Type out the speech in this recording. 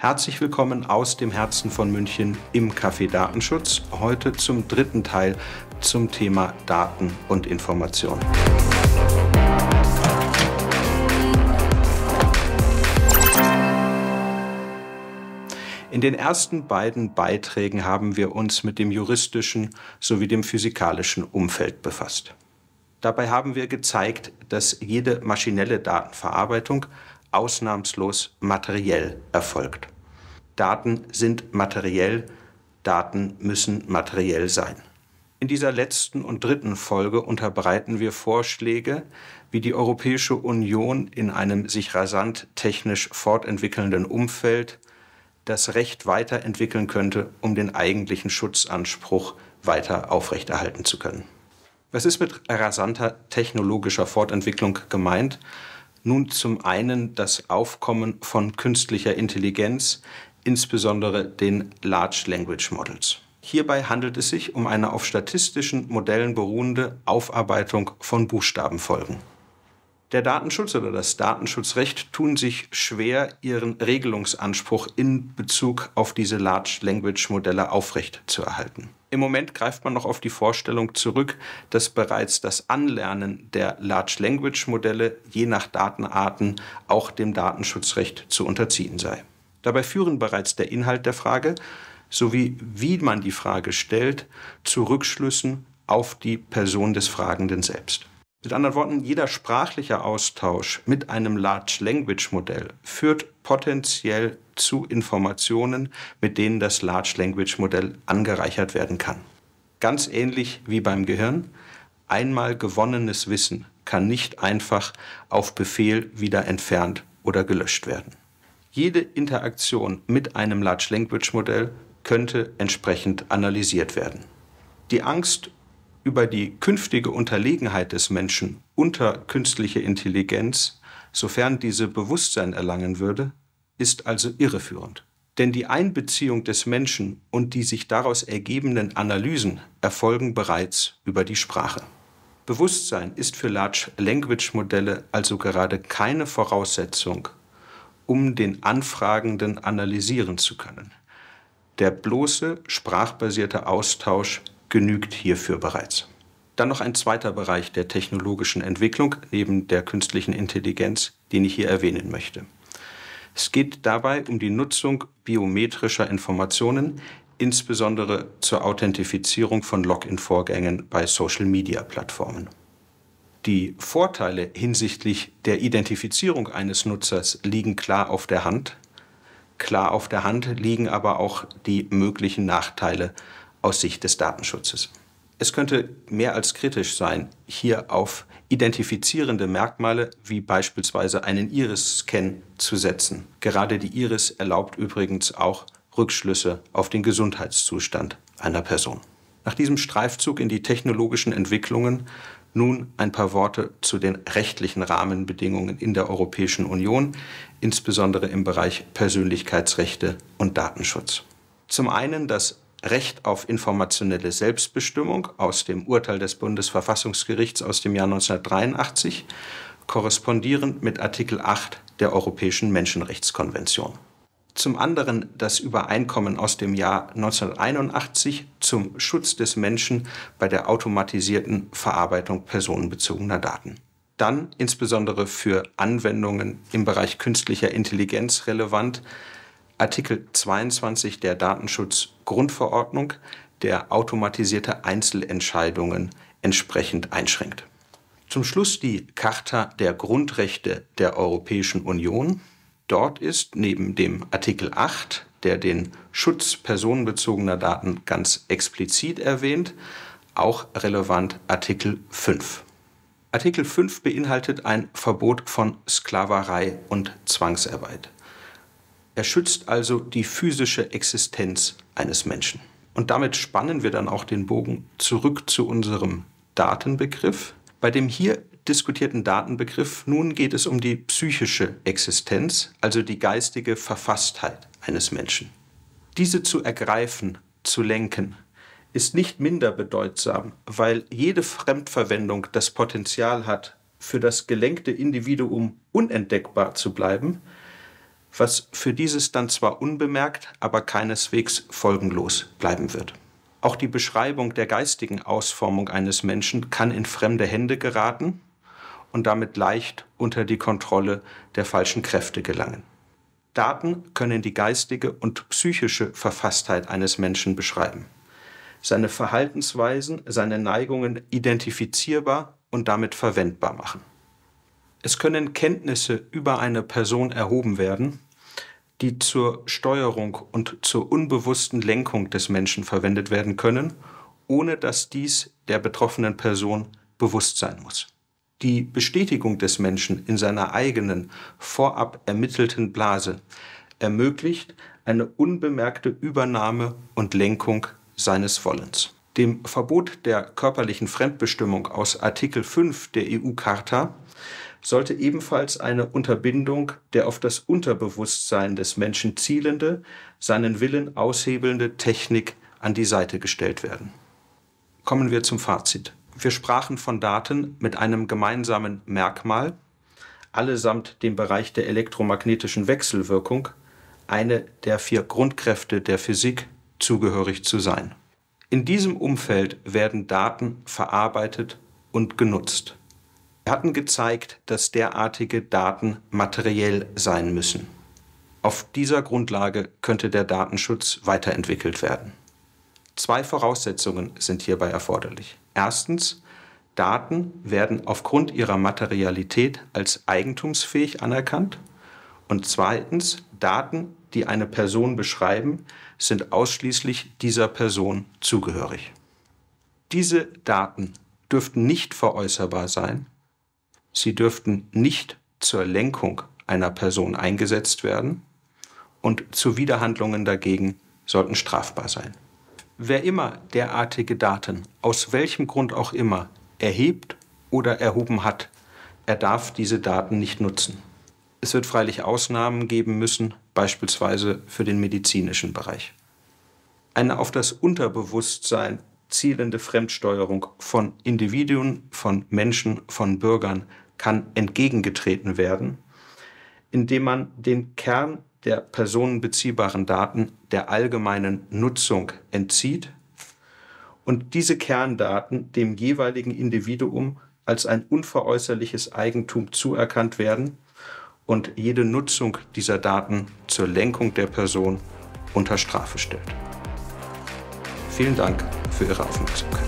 Herzlich willkommen aus dem Herzen von München im Café Datenschutz. Heute zum dritten Teil zum Thema Daten und Information. In den ersten beiden Beiträgen haben wir uns mit dem juristischen sowie dem physikalischen Umfeld befasst. Dabei haben wir gezeigt, dass jede maschinelle Datenverarbeitung ausnahmslos materiell erfolgt. Daten sind materiell, Daten müssen materiell sein. In dieser letzten und dritten Folge unterbreiten wir Vorschläge, wie die Europäische Union in einem sich rasant technisch fortentwickelnden Umfeld das Recht weiterentwickeln könnte, um den eigentlichen Schutzanspruch weiter aufrechterhalten zu können. Was ist mit rasanter technologischer Fortentwicklung gemeint? Nun zum einen das Aufkommen von künstlicher Intelligenz, insbesondere den Large Language Models. Hierbei handelt es sich um eine auf statistischen Modellen beruhende Aufarbeitung von Buchstabenfolgen. Der Datenschutz oder das Datenschutzrecht tun sich schwer, ihren Regelungsanspruch in Bezug auf diese Large Language Modelle aufrechtzuerhalten. Im Moment greift man noch auf die Vorstellung zurück, dass bereits das Anlernen der Large Language Modelle je nach Datenarten auch dem Datenschutzrecht zu unterziehen sei. Dabei führen bereits der Inhalt der Frage sowie wie man die Frage stellt zu Rückschlüssen auf die Person des Fragenden selbst. Mit anderen Worten, jeder sprachliche Austausch mit einem Large Language Modell führt potenziell zu Informationen, mit denen das Large Language Modell angereichert werden kann. Ganz ähnlich wie beim Gehirn, einmal gewonnenes Wissen kann nicht einfach auf Befehl wieder entfernt oder gelöscht werden. Jede Interaktion mit einem Large Language Modell könnte entsprechend analysiert werden. Die Angst über die künftige Unterlegenheit des Menschen unter künstliche Intelligenz, sofern diese Bewusstsein erlangen würde, ist also irreführend. Denn die Einbeziehung des Menschen und die sich daraus ergebenden Analysen erfolgen bereits über die Sprache. Bewusstsein ist für Large Language Modelle also gerade keine Voraussetzung, um den Anfragenden analysieren zu können. Der bloße sprachbasierte Austausch genügt hierfür bereits. Dann noch ein zweiter Bereich der technologischen Entwicklung neben der künstlichen Intelligenz, den ich hier erwähnen möchte. Es geht dabei um die Nutzung biometrischer Informationen, insbesondere zur Authentifizierung von Login-Vorgängen bei Social-Media-Plattformen. Die Vorteile hinsichtlich der Identifizierung eines Nutzers liegen klar auf der Hand. Klar auf der Hand liegen aber auch die möglichen Nachteile aus Sicht des Datenschutzes. Es könnte mehr als kritisch sein, hier auf identifizierende Merkmale wie beispielsweise einen Iris-Scan zu setzen. Gerade die Iris erlaubt übrigens auch Rückschlüsse auf den Gesundheitszustand einer Person. Nach diesem Streifzug in die technologischen Entwicklungen nun ein paar Worte zu den rechtlichen Rahmenbedingungen in der Europäischen Union, insbesondere im Bereich Persönlichkeitsrechte und Datenschutz. Zum einen das Recht auf informationelle Selbstbestimmung aus dem Urteil des Bundesverfassungsgerichts aus dem Jahr 1983, korrespondierend mit Artikel 8 der Europäischen Menschenrechtskonvention. Zum anderen das Übereinkommen aus dem Jahr 1981 zum Schutz des Menschen bei der automatisierten Verarbeitung personenbezogener Daten. Dann insbesondere für Anwendungen im Bereich künstlicher Intelligenz relevant Artikel 22 der Datenschutzgrundverordnung, der automatisierte Einzelentscheidungen entsprechend einschränkt. Zum Schluss die Charta der Grundrechte der Europäischen Union. Dort ist neben dem Artikel 8, der den Schutz personenbezogener Daten ganz explizit erwähnt, auch relevant Artikel 5. Artikel 5 beinhaltet ein Verbot von Sklaverei und Zwangsarbeit. Er schützt also die physische Existenz eines Menschen. Und damit spannen wir dann auch den Bogen zurück zu unserem Datenbegriff. Bei dem hier diskutierten Datenbegriff nun geht es um die psychische Existenz, also die geistige Verfasstheit eines Menschen. Diese zu ergreifen, zu lenken, ist nicht minder bedeutsam, weil jede Fremdverwendung das Potenzial hat, für das gelenkte Individuum unentdeckbar zu bleiben, was für dieses dann zwar unbemerkt, aber keineswegs folgenlos bleiben wird. Auch die Beschreibung der geistigen Ausformung eines Menschen kann in fremde Hände geraten und damit leicht unter die Kontrolle der falschen Kräfte gelangen. Daten können die geistige und psychische Verfasstheit eines Menschen beschreiben, seine Verhaltensweisen, seine Neigungen identifizierbar und damit verwendbar machen. Es können Kenntnisse über eine Person erhoben werden, die zur Steuerung und zur unbewussten Lenkung des Menschen verwendet werden können, ohne dass dies der betroffenen Person bewusst sein muss. Die Bestätigung des Menschen in seiner eigenen, vorab ermittelten Blase ermöglicht eine unbemerkte Übernahme und Lenkung seines Wollens. Dem Verbot der körperlichen Fremdbestimmung aus Artikel 5 der EU-Charta sollte ebenfalls eine Unterbindung der auf das Unterbewusstsein des Menschen zielende, seinen Willen aushebelnde Technik an die Seite gestellt werden. Kommen wir zum Fazit. Wir sprachen von Daten mit einem gemeinsamen Merkmal, allesamt dem Bereich der elektromagnetischen Wechselwirkung, eine der 4 Grundkräfte der Physik, zugehörig zu sein. In diesem Umfeld werden Daten verarbeitet und genutzt. Wir hatten gezeigt, dass derartige Daten materiell sein müssen. Auf dieser Grundlage könnte der Datenschutz weiterentwickelt werden. 2 Voraussetzungen sind hierbei erforderlich. Erstens, Daten werden aufgrund ihrer Materialität als eigentumsfähig anerkannt. Und zweitens, Daten, die eine Person beschreiben, sind ausschließlich dieser Person zugehörig. Diese Daten dürften nicht veräußerbar sein. Sie dürften nicht zur Lenkung einer Person eingesetzt werden und Zuwiderhandlungen dagegen sollten strafbar sein. Wer immer derartige Daten, aus welchem Grund auch immer, erhebt oder erhoben hat, er darf diese Daten nicht nutzen. Es wird freilich Ausnahmen geben müssen, beispielsweise für den medizinischen Bereich. Eine auf das Unterbewusstsein zielende Fremdsteuerung von Individuen, von Menschen, von Bürgern kann entgegengetreten werden, indem man den Kern der personenbeziehbaren Daten der allgemeinen Nutzung entzieht und diese Kerndaten dem jeweiligen Individuum als ein unveräußerliches Eigentum zuerkannt werden und jede Nutzung dieser Daten zur Lenkung der Person unter Strafe stellt. Vielen Dank für Ihre Aufmerksamkeit.